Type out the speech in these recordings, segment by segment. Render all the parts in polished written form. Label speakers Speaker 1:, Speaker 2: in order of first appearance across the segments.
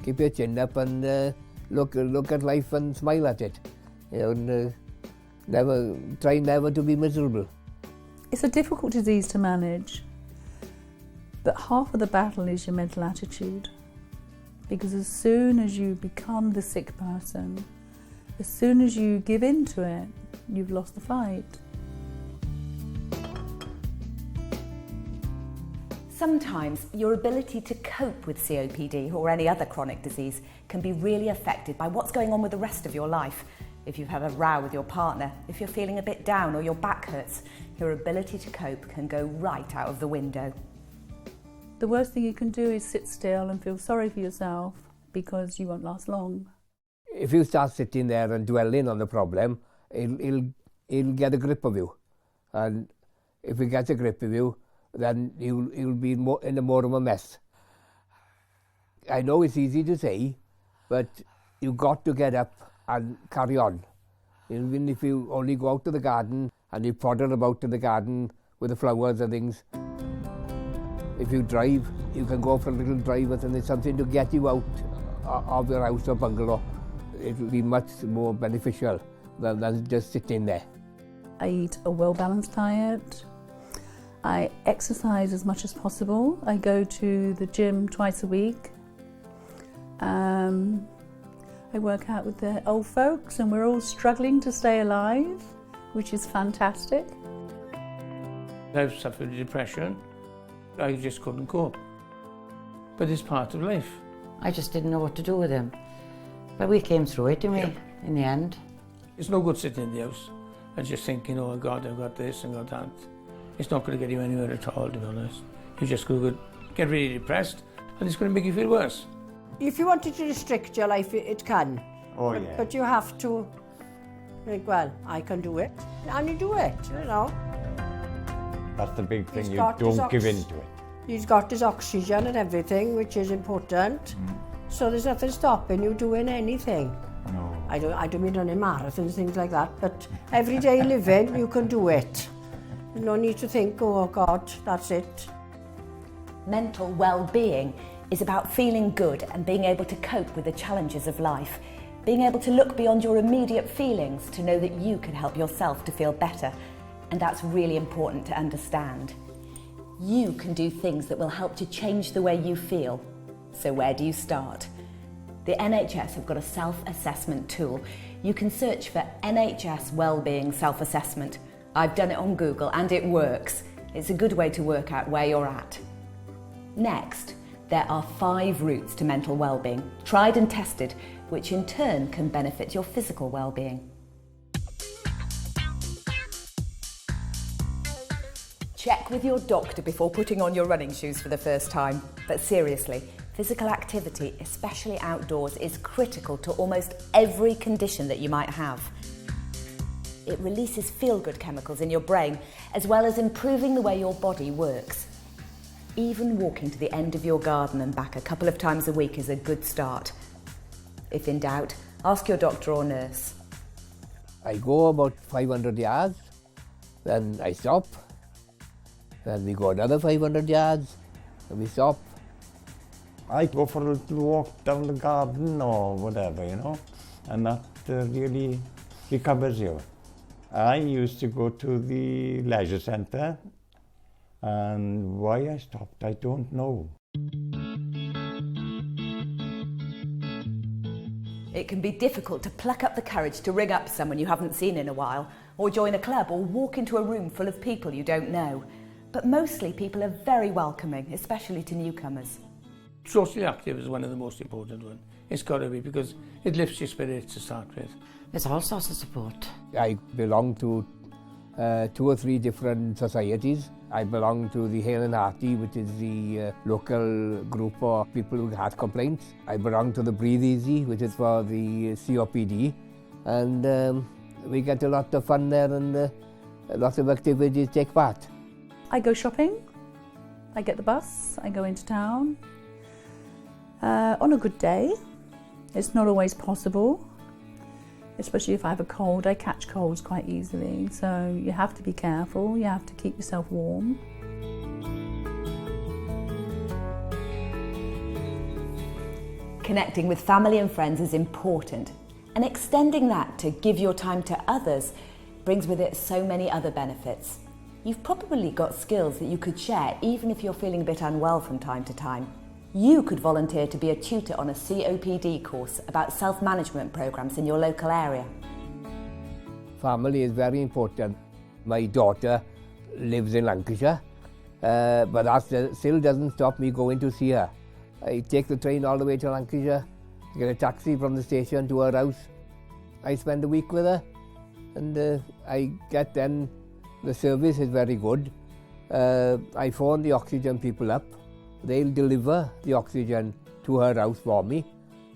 Speaker 1: keep your chin up and look at life and smile at it. You know, and try never to be miserable.
Speaker 2: It's a difficult disease to manage, but half of the battle is your mental attitude. Because as soon as you become the sick person, as soon as you give in to it, you've lost the fight.
Speaker 3: Sometimes your ability to cope with COPD or any other chronic disease can be really affected by what's going on with the rest of your life. If you've had a row with your partner, if you're feeling a bit down or your back hurts, your ability to cope can go right out of the window.
Speaker 2: The worst thing you can do is sit still and feel sorry for yourself because you won't last long.
Speaker 1: If you start sitting there and dwelling on the problem, it'll get a grip of you. And if it gets a grip of you, then you'll be in more of a mess. I know it's easy to say, but you've got to get up and carry on. Even if you only go out to the garden and you potter about in the garden with the flowers and things. If you drive, you can go for a little drive and there's something to get you out of your house or bungalow. It will be much more beneficial than just sitting there.
Speaker 2: I eat a well-balanced diet. I exercise as much as possible. I go to the gym twice a week. I work out with the old folks and we're all struggling to stay alive, which is fantastic.
Speaker 4: I've suffered depression. I just couldn't cope. But it's part of life.
Speaker 5: I just didn't know what to do with him. But we came through it, didn't we, in the end?
Speaker 4: It's no good sitting in the house and just thinking, oh God, I've got this and got that. It's not going to get you anywhere at all, to be honest. You're just going to get really depressed and it's going to make you feel worse.
Speaker 6: If you wanted to restrict your life, it can.
Speaker 7: Oh, yeah.
Speaker 6: But you have to think, well, I can do it. And you do it, you know.
Speaker 7: That's the big thing, you don't give in to it.
Speaker 6: He's got his oxygen and everything, which is important. So there's nothing stopping you doing anything.
Speaker 7: No.
Speaker 6: I don't mean running marathons, things like that, but everyday living, you can do it. No need to think, oh God, that's it.
Speaker 3: Mental well-being is about feeling good and being able to cope with the challenges of life. Being able to look beyond your immediate feelings to know that you can help yourself to feel better. And that's really important to understand. You can do things that will help to change the way you feel. So where do you start? The NHS have got a self-assessment tool. You can search for NHS Wellbeing Self-Assessment. I've done it on Google and it works. It's a good way to work out where you're at. Next, there are 5 routes to mental well-being, tried and tested, which in turn can benefit your physical well-being. Check with your doctor before putting on your running shoes for the first time. But seriously, physical activity, especially outdoors, is critical to almost every condition that you might have. It releases feel-good chemicals in your brain, as well as improving the way your body works. Even walking to the end of your garden and back a couple of times a week is a good start. If in doubt, ask your doctor or nurse.
Speaker 1: I go about 500 yards, then I stop. Then we go another 500 yards, and we stop.
Speaker 7: I go for a little walk down the garden or whatever, you know, and that really recovers you. I used to go to the leisure centre, and why I stopped, I don't know.
Speaker 3: It can be difficult to pluck up the courage to ring up someone you haven't seen in a while, or join a club, or walk into a room full of people you don't know. But mostly people are very welcoming, especially to newcomers.
Speaker 4: Socially active is one of the most important ones. It's got to be, because it lifts your spirits to start with.
Speaker 5: There's all sorts of support.
Speaker 1: I belong to 2 or 3 different societies. I belong to the Hale and Hearty, which is the local group of people with heart complaints. I belong to the Breathe Easy, which is for the COPD. And we get a lot of fun there and lots of activities take part.
Speaker 2: I go shopping, I get the bus, I go into town. On a good day, it's not always possible, especially if I have a cold. I catch colds quite easily, so you have to be careful, you have to keep yourself warm.
Speaker 3: connecting with family and friends is important, and extending that to give your time to others brings with it so many other benefits. You've probably got skills that you could share even if you're feeling a bit unwell from time to time. You could volunteer to be a tutor on a COPD course about self-management programs in your local area.
Speaker 1: Family is very important. My daughter lives in Lancashire, but that still doesn't stop me going to see her. I take the train all the way to Lancashire, get a taxi from the station to her house. I spend a week with her, and I get then, the service is very good. I phone the oxygen people up. They'll deliver the oxygen to her house for me,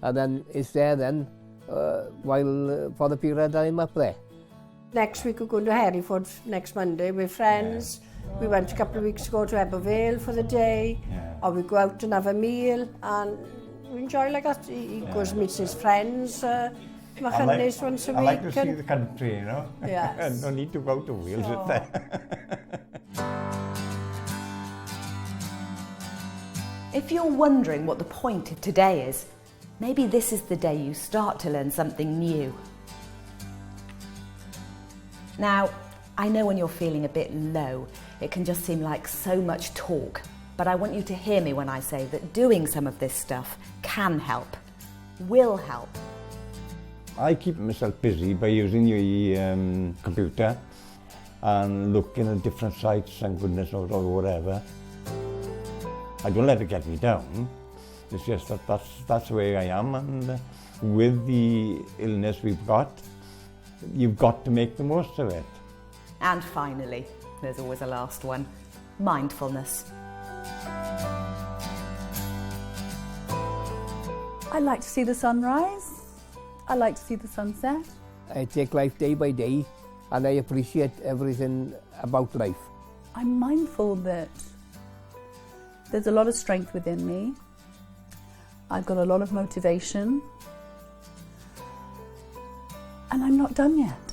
Speaker 1: and then it's there then for the period I'm up there.
Speaker 6: Next week we're going to Hereford next Monday with friends. Yeah. We went a couple of weeks ago to Ebervale for the day. Yeah. Or we go out and have a meal and we enjoy like that. He goes and meets his friends. Once a week.
Speaker 7: I like to see the country, you know.
Speaker 6: Yes.
Speaker 7: No need to go to Wales with that.
Speaker 3: If you're wondering what the point of today is, maybe this is the day you start to learn something new. Now, I know when you're feeling a bit low, it can just seem like so much talk, but I want you to hear me when I say that doing some of this stuff can help, will help.
Speaker 7: I keep myself busy by using the computer and looking at different sites and goodness knows or whatever. I don't let it get me down. It's just that that's the way I am, and with the illness we've got, you've got to make the most of it.
Speaker 3: And finally, there's always a last one, mindfulness.
Speaker 2: I like to see the sunrise. I like to see the sunset.
Speaker 1: I take life day by day, and I appreciate everything about life.
Speaker 2: I'm mindful that there's a lot of strength within me. I've got a lot of motivation. And I'm not done yet.